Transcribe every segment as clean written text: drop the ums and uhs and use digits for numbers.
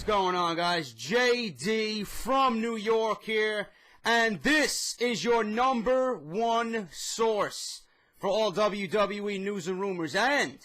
going on, guys? JD from New York here, and this is your #1 source for all WWE news and rumors and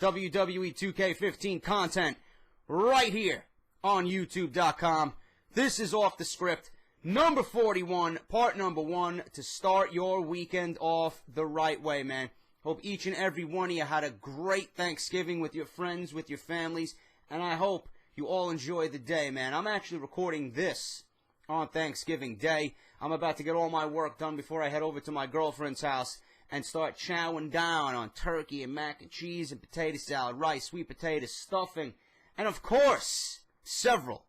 WWE 2K15 content right here on YouTube.com. This is Off the Script, number 41, part number 1, to start your weekend off the right way, man. Hope each and every one of you had a great Thanksgiving with your friends, with your families, and I hope you all enjoy the day, man. I'm actually recording this on Thanksgiving Day. I'm about to get all my work done before I head over to my girlfriend's house and start chowing down on turkey and mac and cheese and potato salad, rice, sweet potatoes, stuffing, and of course, several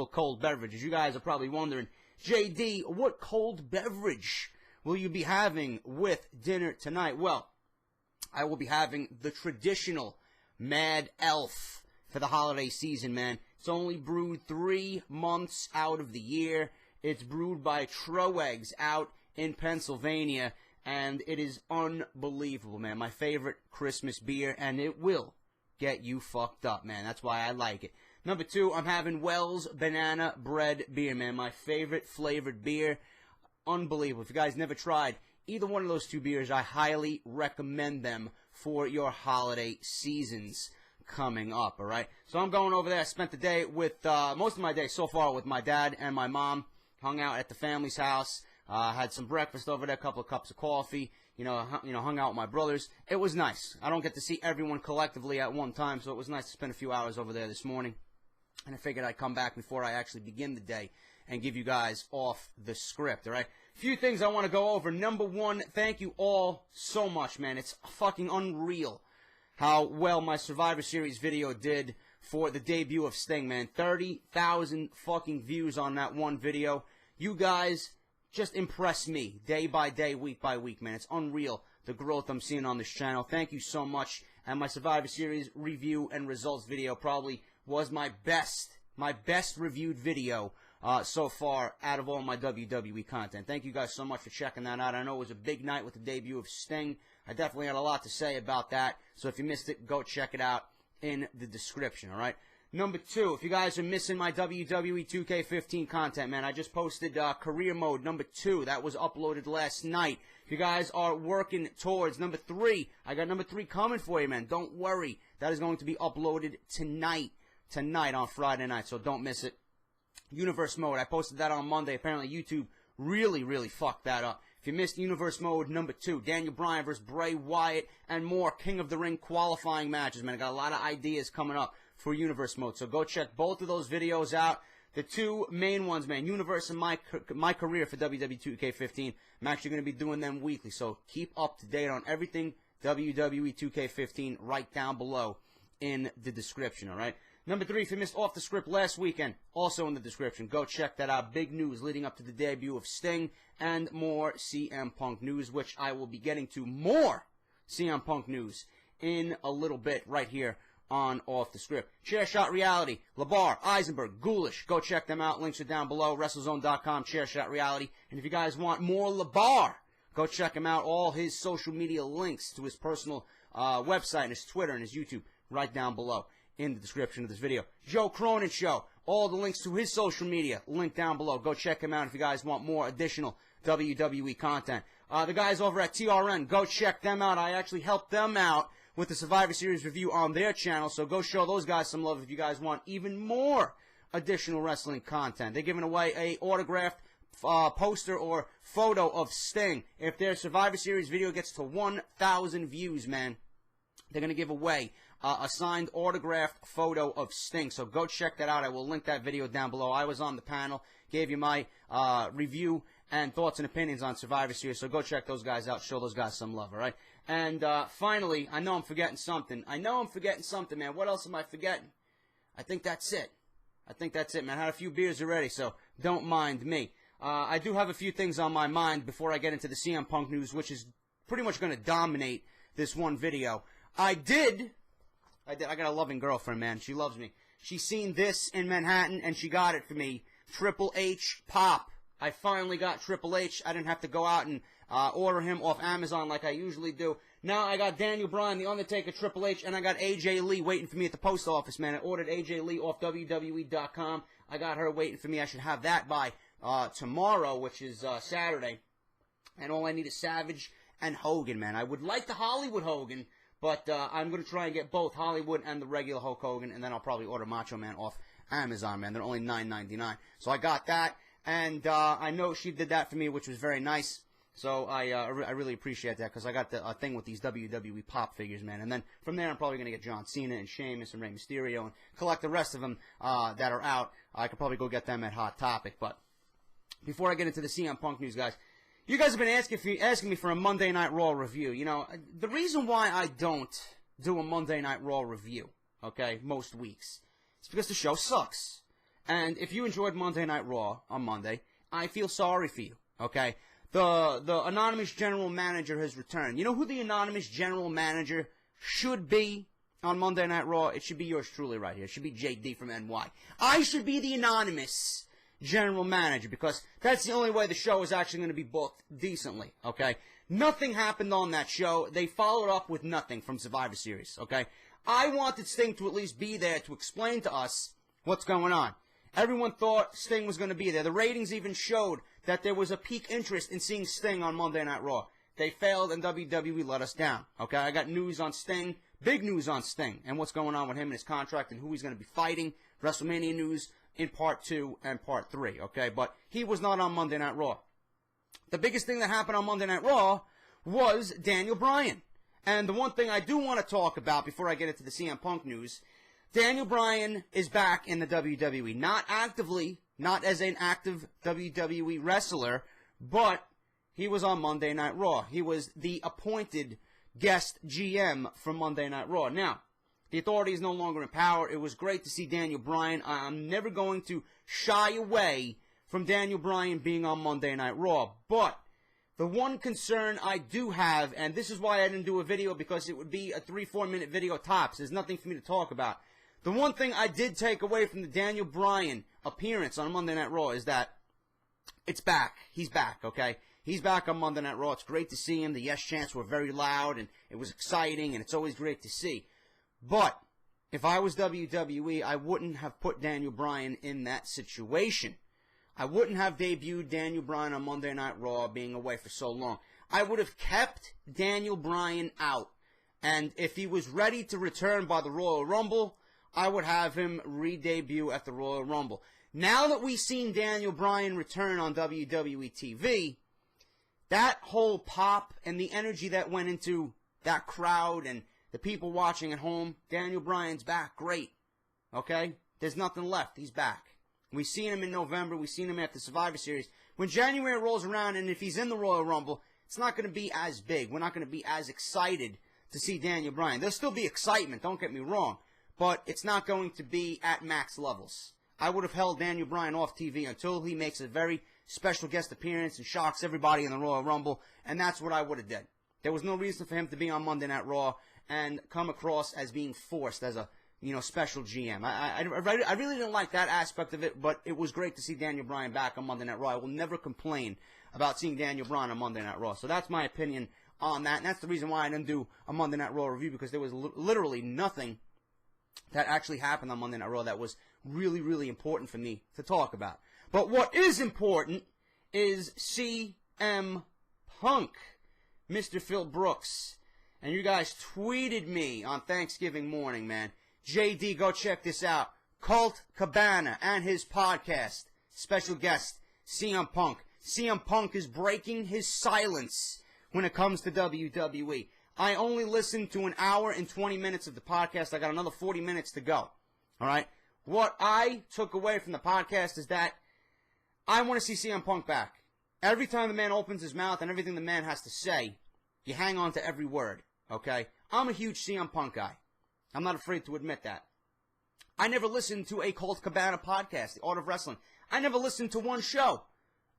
cold beverages. You guys are probably wondering, JD, what cold beverage will you be having with dinner tonight? Well, I will be having the traditional Mad Elf for the holiday season, man. It's only brewed 3 months out of the year. It's brewed by Troegs out in Pennsylvania, and it is unbelievable, man. My favorite Christmas beer, and it will get you fucked up, man. That's why I like it. Number 2, I'm having Wells Banana Bread Beer, man. My favorite flavored beer. Unbelievable. If you guys never tried either one of those 2 beers, I highly recommend them for your holiday seasons coming up, alright? So I'm going over there. I spent the day with, most of my day so far with my dad and my mom. Hung out at the family's house. Had some breakfast over there, a couple of cups of coffee. Hung out with my brothers. It was nice. I don't get to see everyone collectively at one time, so it was nice to spend a few hours over there this morning. And I figured I'd come back before I actually begin the day and give you guys off the script, alright? A few things I want to go over. Number 1, thank you all so much, man. It's fucking unreal how well my Survivor Series video did for the debut of Sting, man. 30,000 fucking views on that one video. You guys just impress me day by day, week by week, man. It's unreal, the growth I'm seeing on this channel. Thank you so much. And my Survivor Series review and results video probably was my best reviewed video so far out of all my WWE content. Thank you guys so much for checking that out. I know it was a big night with the debut of Sting. I definitely had a lot to say about that. So if you missed it, go check it out in the description, alright? Number 2, if you guys are missing my WWE 2K15 content, man, I just posted Career Mode number 2. That was uploaded last night. If you guys are working towards number 3, I got number 3 coming for you, man. Don't worry. That is going to be uploaded tonight on Friday night, so don't miss it. Universe Mode, I posted that on Monday. Apparently YouTube really fucked that up. If you missed Universe Mode number 2, Daniel Bryan versus Bray Wyatt and more King of the Ring qualifying matches, man. I got a lot of ideas coming up for Universe Mode, so go check both of those videos out. The 2 main ones, man, Universe and MyCareer for WWE 2K15. I'm actually going to be doing them weekly, so keep up to date on everything WWE 2K15 right down below in the description, alright? Number 3, if you missed Off the Script last weekend, also in the description. Go check that out. Big news leading up to the debut of Sting and more CM Punk news, which I will be getting to more CM Punk news in a little bit right here on Off the Script. Chairshot Reality, LeBar, Eisenberg, Ghoulish. Go check them out. Links are down below. WrestleZone.com, Chairshot Reality. And if you guys want more LeBar, go check him out. All his social media links to his personal website and his Twitter and his YouTube right down below in the description of this video. Joe Cronin Show, all the links to his social media linked down below. Go check him out if you guys want more additional WWE content. The guys over at TRN, go check them out. I actually helped them out with the Survivor Series review on their channel, so go show those guys some love if you guys want even more additional wrestling content. They're giving away a autographed poster or photo of Sting. If their Survivor Series video gets to 1,000 views, man, they're going to give away a signed autographed photo of Sting. So go check that out. I will link that video down below. I was on the panel, gave you my review and thoughts and opinions on Survivor Series. So go check those guys out. Show those guys some love, all right? And finally, I know I'm forgetting something. Man. What else am I forgetting? I think that's it. Man. I had a few beers already, so don't mind me. I do have a few things on my mind before I get into the CM Punk news, which is pretty much going to dominate this one video. I got a loving girlfriend, man. She loves me. She's seen this in Manhattan, and she got it for me. Triple H Pop. I finally got Triple H. I didn't have to go out and order him off Amazon like I usually do. Now I got Daniel Bryan, The Undertaker, Triple H, and I got AJ Lee waiting for me at the post office, man. I ordered AJ Lee off WWE.com. I got her waiting for me. I should have that by tomorrow, which is Saturday. And all I need is Savage and Hogan, man. I would like the Hollywood Hogan, but I'm going to try and get both Hollywood and the regular Hulk Hogan, and then I'll probably order Macho Man off Amazon, man. They're only $9.99. So I got that, and I know she did that for me, which was very nice. So I really appreciate that, because I got the thing with these WWE Pop figures, man. And then from there, I'm probably going to get John Cena and Sheamus and Rey Mysterio and collect the rest of them that are out. I could probably go get them at Hot Topic. But before I get into the CM Punk news, guys, you guys have been asking me for a Monday Night Raw review. You know, the reason why I don't do a Monday Night Raw review, okay, most weeks, is because the show sucks. And if you enjoyed Monday Night Raw on Monday, I feel sorry for you, okay? The anonymous general manager has returned. You know who the anonymous general manager should be on Monday Night Raw? It should be yours truly right here. It should be JD from NY. I should be the anonymous general manager, because that's the only way the show is actually going to be booked decently, okay? Nothing happened on that show. They followed up with nothing from Survivor Series, okay? I wanted Sting to at least be there to explain to us what's going on. Everyone thought Sting was going to be there. The ratings even showed that there was a peak interest in seeing Sting on Monday Night Raw. They failed, and WWE let us down, okay? I got news on Sting, big news on Sting, and what's going on with him and his contract and who he's going to be fighting. WrestleMania news in Part 2 and Part 3, okay? But he was not on Monday Night Raw. The biggest thing that happened on Monday Night Raw was Daniel Bryan. And the one thing I do want to talk about before I get into the CM Punk news, Daniel Bryan is back in the WWE. Not actively, not as an active WWE wrestler, but he was on Monday Night Raw. He was the appointed guest GM for Monday Night Raw. Now, the Authority is no longer in power. It was great to see Daniel Bryan. I'm never going to shy away from Daniel Bryan being on Monday Night Raw. But the one concern I do have, and this is why I didn't do a video, because it would be a 3-4 minute video tops. There's nothing for me to talk about. The one thing I did take away from the Daniel Bryan appearance on Monday Night Raw is that it's back. He's back, okay? He's back on Monday Night Raw. It's great to see him. The yes chants were very loud, and it was exciting, and it's always great to see. But if I was WWE, I wouldn't have put Daniel Bryan in that situation. I wouldn't have debuted Daniel Bryan on Monday Night Raw being away for so long. I would have kept Daniel Bryan out. And if he was ready to return by the Royal Rumble, I would have him re-debut at the Royal Rumble. Now that we've seen Daniel Bryan return on WWE TV, that whole pop and the energy that went into that crowd and the people watching at home, Daniel Bryan's back. Great. Okay? There's nothing left. He's back. We've seen him in November. We've seen him at the Survivor Series. When January rolls around, and if he's in the Royal Rumble, it's not going to be as big. We're not going to be as excited to see Daniel Bryan. There'll still be excitement, don't get me wrong, but it's not going to be at max levels. I would have held Daniel Bryan off TV until he makes a very special guest appearance and shocks everybody in the Royal Rumble, and that's what I would have done. There was no reason for him to be on Monday Night Raw and come across as being forced as a, special GM. I really didn't like that aspect of it, but it was great to see Daniel Bryan back on Monday Night Raw. I will never complain about seeing Daniel Bryan on Monday Night Raw. So that's my opinion on that, and that's the reason why I didn't do a Monday Night Raw review, because there was literally nothing that actually happened on Monday Night Raw that was really, really important for me to talk about. But what is important is CM Punk, Mr. Phil Brooks. And you guys tweeted me on Thanksgiving morning, man. JD, go check this out. Colt Cabana and his podcast. Special guest, CM Punk. CM Punk is breaking his silence when it comes to WWE. I only listened to an hour and 20 minutes of the podcast. I got another 40 minutes to go. All right? What I took away from the podcast is that I want to see CM Punk back. Every time the man opens his mouth and everything the man has to say, you hang on to every word. Okay? I'm a huge CM Punk guy. I'm not afraid to admit that. I never listened to a Colt Cabana podcast, The Art of Wrestling. I never listened to one show.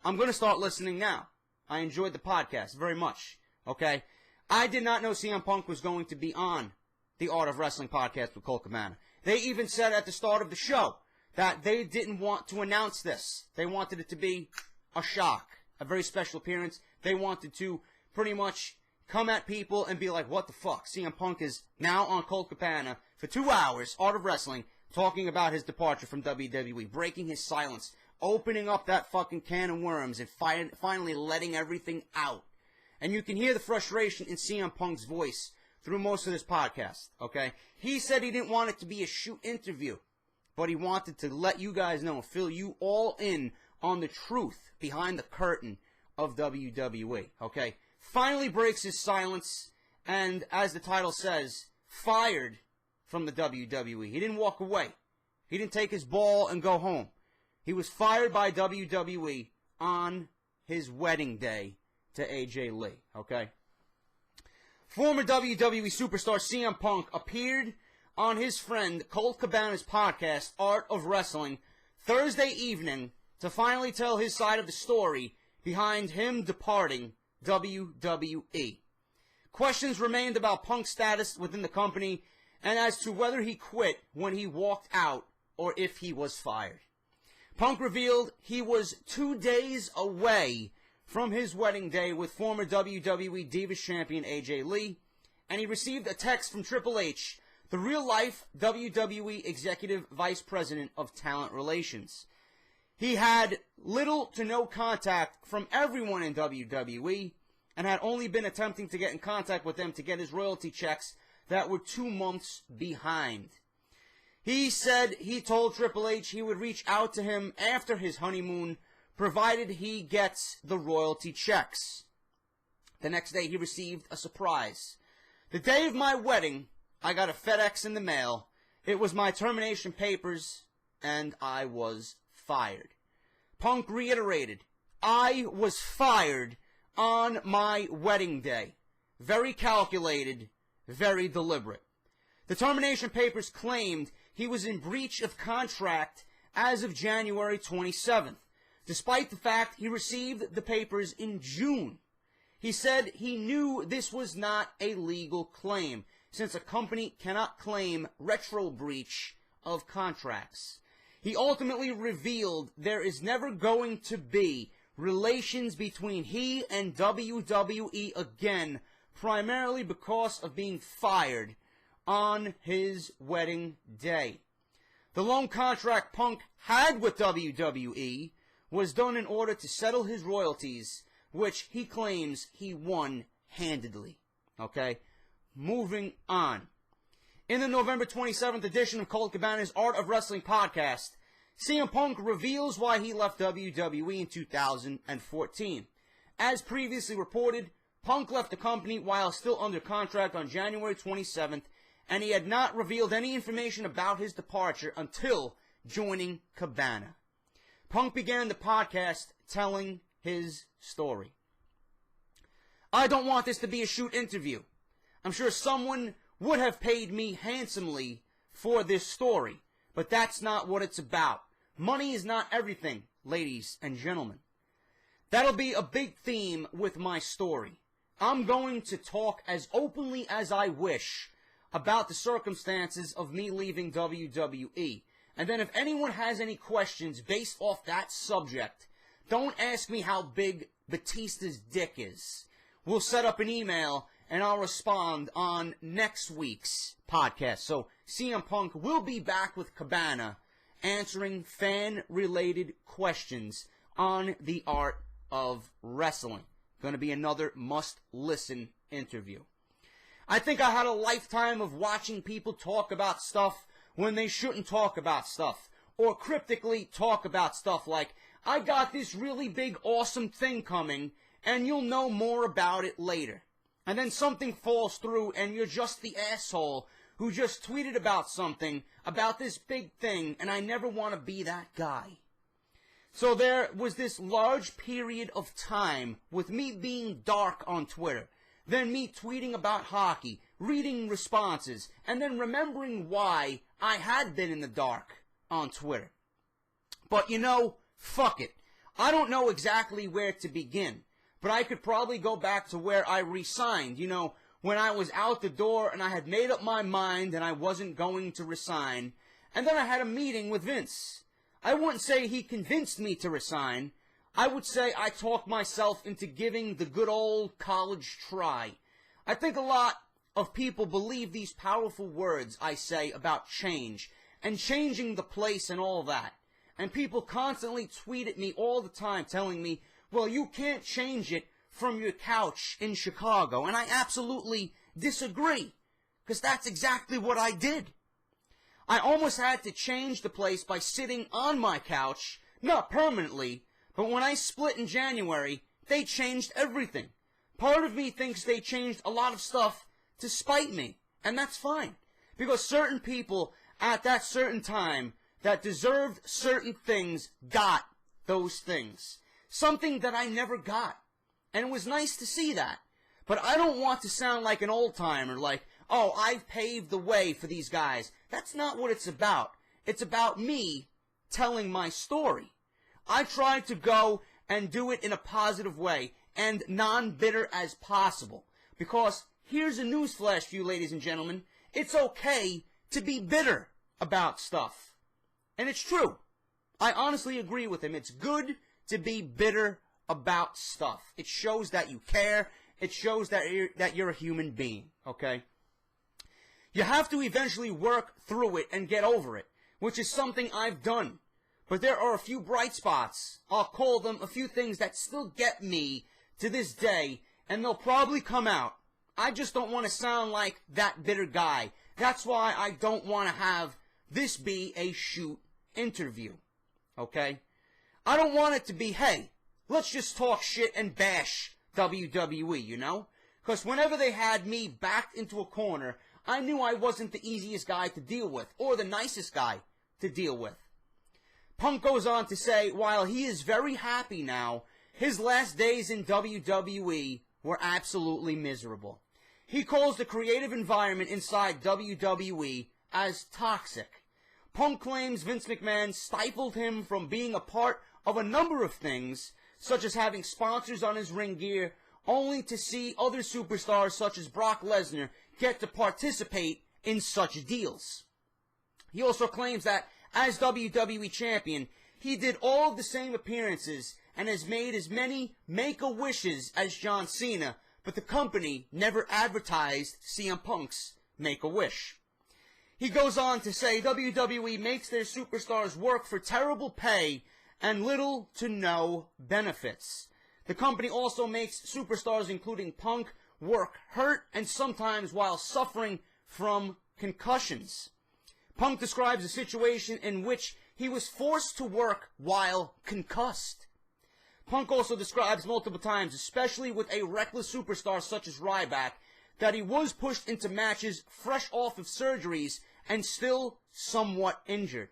I'm going to start listening now. I enjoyed the podcast very much. Okay? I did not know CM Punk was going to be on The Art of Wrestling podcast with Colt Cabana. They even said at the start of the show that they didn't want to announce this. They wanted it to be a shock, a very special appearance. They wanted to pretty much come at people and be like, what the fuck? CM Punk is now on Colt Cabana for 2 hours, Art of Wrestling, talking about his departure from WWE, breaking his silence, opening up that fucking can of worms, and finally letting everything out. And you can hear the frustration in CM Punk's voice through most of this podcast, okay? He said he didn't want it to be a shoot interview, but he wanted to let you guys know, fill you all in on the truth behind the curtain of WWE, okay? Finally breaks his silence, and as the title says, fired from the WWE. He didn't walk away. He didn't take his ball and go home. He was fired by WWE on his wedding day to AJ Lee, okay? Former WWE superstar CM Punk appeared on his friend Colt Cabana's podcast, Art of Wrestling, Thursday evening to finally tell his side of the story behind him departing WWE. Questions remained about Punk's status within the company and as to whether he quit when he walked out or if he was fired. Punk revealed he was 2 days away from his wedding day with former WWE Divas Champion AJ Lee, and he received a text from Triple H, the real-life WWE Executive Vice President of Talent Relations. He had little to no contact from everyone in WWE and had only been attempting to get in contact with them to get his royalty checks that were 2 months behind. He said he told Triple H he would reach out to him after his honeymoon, provided he gets the royalty checks. The next day he received a surprise. The day of my wedding, I got a FedEx in the mail. It was my termination papers, and I was fired. Punk reiterated, I was fired on my wedding day. Very calculated, very deliberate. The termination papers claimed he was in breach of contract as of January 27th, despite the fact he received the papers in June. He said he knew this was not a legal claim, since a company cannot claim retro breach of contracts. He ultimately revealed there is never going to be relations between he and WWE again, primarily because of being fired on his wedding day. The loan contract Punk had with WWE was done in order to settle his royalties, which he claims he won handedly. Okay? Moving on. In the November 27th edition of Colt Cabana's Art of Wrestling podcast, CM Punk reveals why he left WWE in 2014. As previously reported, Punk left the company while still under contract on January 27th, and he had not revealed any information about his departure until joining Cabana. Punk began the podcast telling his story. I don't want this to be a shoot interview. I'm sure someone would have paid me handsomely for this story, but that's not what it's about. Money is not everything, ladies and gentlemen. That'll be a big theme with my story. I'm going to talk as openly as I wish about the circumstances of me leaving WWE. And then if anyone has any questions based off that subject, don't ask me how big Batista's dick is. We'll set up an email and I'll respond on next week's podcast. So CM Punk will be back with Cabana answering fan-related questions on the art of wrestling. Going to be another must-listen interview. I think I had a lifetime of watching people talk about stuff when they shouldn't talk about stuff, or cryptically talk about stuff like, I got this really big awesome thing coming, and you'll know more about it later. And then something falls through, and you're just the asshole who just tweeted about something, about this big thing, and I never want to be that guy. So there was this large period of time with me being dark on Twitter, then me tweeting about hockey, reading responses, and then remembering why I had been in the dark on Twitter. But you know, fuck it. I don't know exactly where to begin, but I could probably go back to where I resigned, you know, when I was out the door and I had made up my mind and I wasn't going to resign, and then I had a meeting with Vince. I wouldn't say he convinced me to resign. I would say I talked myself into giving the good old college try. I think a lot of people believe these powerful words I say about change and changing the place and all that. And people constantly tweet at me all the time telling me, well, you can't change it from your couch in Chicago. And I absolutely disagree, because that's exactly what I did. I almost had to change the place by sitting on my couch, not permanently, but when I split in January, they changed everything. Part of me thinks they changed a lot of stuff to spite me, and that's fine, because certain people at that certain time that deserved certain things got those things. Something that I never got. And it was nice to see that. But I don't want to sound like an old-timer, like, oh, I've paved the way for these guys. That's not what it's about. It's about me telling my story. I tried to go and do it in a positive way and non-bitter as possible. Because here's a newsflash for you, ladies and gentlemen. It's okay to be bitter about stuff. And it's true. I honestly agree with him. It's good to be bitter about stuff. It shows that you care. It shows that you're a human being, okay? You have to eventually work through it and get over it, which is something I've done. But there are a few bright spots. I'll call them a few things that still get me to this day, and they'll probably come out. I just don't want to sound like that bitter guy. That's why I don't want to have this be a shoot interview, okay? I don't want it to be, hey, let's just talk shit and bash WWE, you know? Because whenever they had me backed into a corner, I knew I wasn't the easiest guy to deal with, or the nicest guy to deal with. Punk goes on to say, while he is very happy now, his last days in WWE were absolutely miserable. He calls the creative environment inside WWE as toxic. Punk claims Vince McMahon stifled him from being a part of a number of things, such as having sponsors on his ring gear, only to see other superstars such as Brock Lesnar get to participate in such deals. He also claims that as WWE Champion, he did all of the same appearances and has made as many Make-A-Wishes as John Cena, but the company never advertised CM Punk's Make-A-Wish. He goes on to say WWE makes their superstars work for terrible pay and little to no benefits. The company also makes superstars, including Punk, work hurt and sometimes while suffering from concussions. Punk describes a situation in which he was forced to work while concussed. Punk also describes multiple times, especially with a reckless superstar such as Ryback, that he was pushed into matches fresh off of surgeries and still somewhat injured.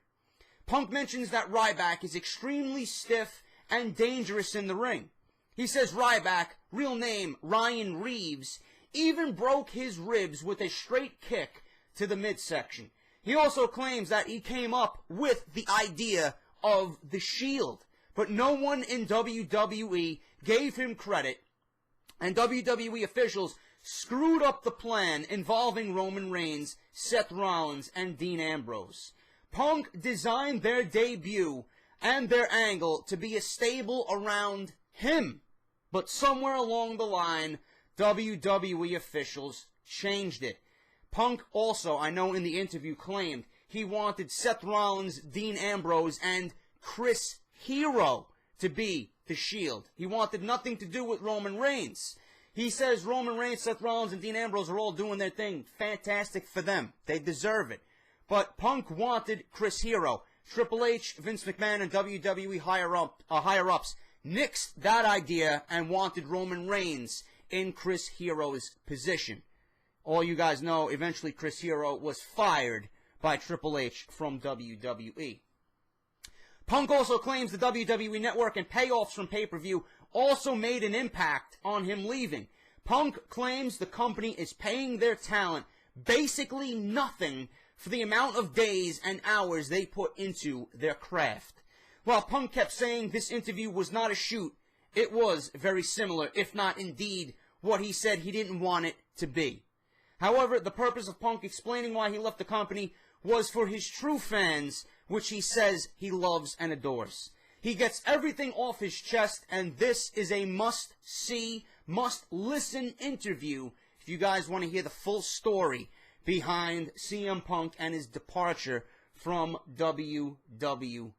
Punk mentions that Ryback is extremely stiff and dangerous in the ring. He says Ryback, real name Ryan Reeves, even broke his ribs with a straight kick to the midsection. He also claims that he came up with the idea of the Shield, but no one in WWE gave him credit, and WWE officials screwed up the plan involving Roman Reigns, Seth Rollins, and Dean Ambrose. Punk designed their debut and their angle to be a stable around him, but somewhere along the line, WWE officials changed it. Punk also, I know in the interview, claimed he wanted Seth Rollins, Dean Ambrose, and Chris Hero to be the Shield. He wanted nothing to do with Roman Reigns. He says Roman Reigns, Seth Rollins, and Dean Ambrose are all doing their thing. Fantastic for them. They deserve it. But Punk wanted Chris Hero. Triple H, Vince McMahon, and WWE higher-ups nixed that idea and wanted Roman Reigns in Chris Hero's position. All you guys know, eventually Chris Hero was fired by Triple H from WWE. Punk also claims the WWE Network and payoffs from pay-per-view also made an impact on him leaving. Punk claims the company is paying their talent basically nothing for the amount of days and hours they put into their craft. While Punk kept saying this interview was not a shoot, it was very similar, if not indeed what he said he didn't want it to be. However, the purpose of Punk explaining why he left the company was for his true fans, which he says he loves and adores. He gets everything off his chest, and this is a must-see, must-listen interview if you guys want to hear the full story behind CM Punk and his departure from WWE.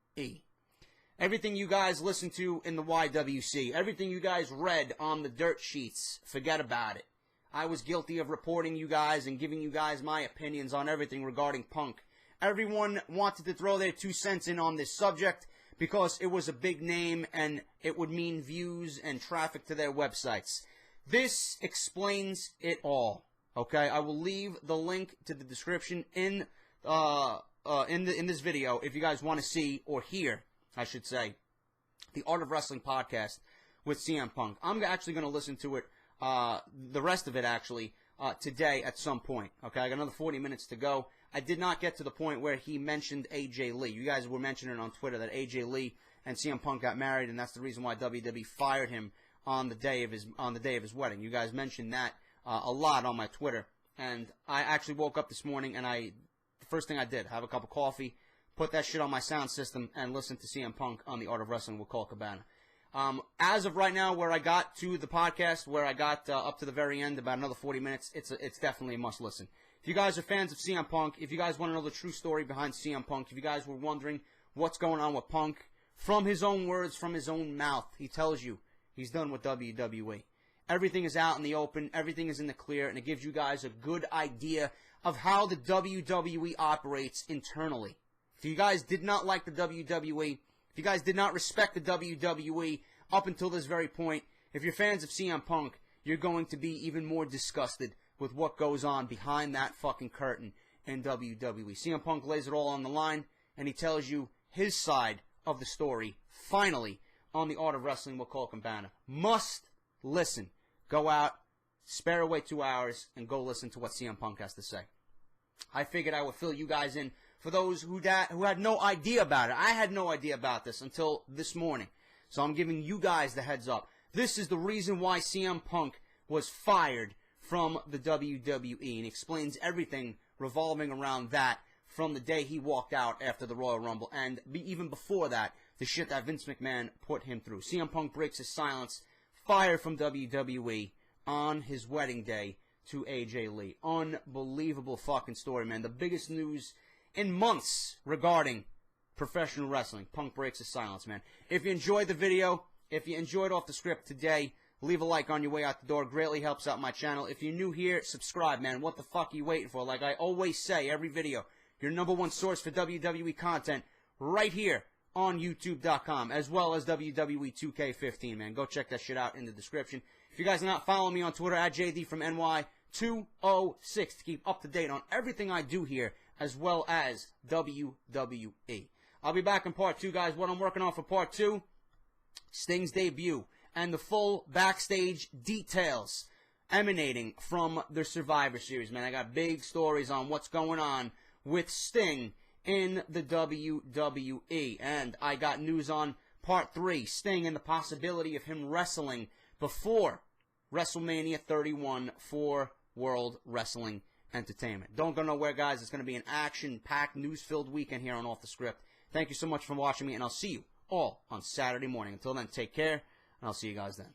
Everything you guys listen to in the YWC, everything you guys read on the dirt sheets, forget about it. I was guilty of reporting you guys and giving you guys my opinions on everything regarding Punk. Everyone wanted to throw their 2 cents in on this subject because it was a big name and it would mean views and traffic to their websites. This explains it all. Okay, I will leave the link to the description in this video if you guys want to see or hear, I should say, the Art of Wrestling podcast with CM Punk. I'm actually going to listen to it, the rest of it actually, today at some point. Okay, I got another 40 minutes to go. I did not get to the point where he mentioned AJ Lee. You guys were mentioning on Twitter that AJ Lee and CM Punk got married, and that's the reason why WWE fired him on the day of his wedding. You guys mentioned that a lot on my Twitter, and I actually woke up this morning and the first thing I did, have a cup of coffee, put that shit on my sound system, and listen to CM Punk on the Art of Wrestling with Colt Cabana. As of right now, where I got to the podcast, where I got up to the very end, about another 40 minutes, it's definitely a must-listen. If you guys are fans of CM Punk, if you guys want to know the true story behind CM Punk, if you guys were wondering what's going on with Punk, from his own words, from his own mouth, he tells you he's done with WWE. Everything is out in the open, everything is in the clear, and it gives you guys a good idea of how the WWE operates internally. If you guys did not like the WWE, if you guys did not respect the WWE up until this very point, if you're fans of CM Punk, you're going to be even more disgusted with what goes on behind that fucking curtain in WWE. CM Punk lays it all on the line, and he tells you his side of the story, finally, on the Art of Wrestling with Colt Cabana. Must listen. Go out, spare away 2 hours, and go listen to what CM Punk has to say. I figured I would fill you guys in for those who had no idea about it. I had no idea about this until this morning. So I'm giving you guys the heads up. This is the reason why CM Punk was fired from the WWE, and he explains everything revolving around that from the day he walked out after the Royal Rumble, and even before that, the shit that Vince McMahon put him through. CM Punk breaks his silence, fired from WWE on his wedding day to AJ Lee. Unbelievable fucking story, man. The biggest news in months regarding professional wrestling. Punk breaks his silence, man. If you enjoyed the video, if you enjoyed Off the Script today, leave a like on your way out the door. Greatly helps out my channel. If you're new here, subscribe, man. What the fuck are you waiting for? Like I always say every video, your #1 source for WWE content right here on YouTube.com, as well as WWE 2K15, man. Go check that shit out in the description. If you guys are not following me on Twitter, at JDfromNY 206 to keep up to date on everything I do here, as well as WWE. I'll be back in part 2, guys. What I'm working on for part 2, Sting's debut, and the full backstage details emanating from the Survivor Series, man. I got big stories on what's going on with Sting in the WWE, and I got news on part 3, Sting and the possibility of him wrestling before WrestleMania 31 for World Wrestling Entertainment. Don't go nowhere, guys. It's going to be an action-packed, news-filled weekend here on Off the Script. Thank you so much for watching me, and I'll see you all on Saturday morning. Until then, take care, and I'll see you guys then.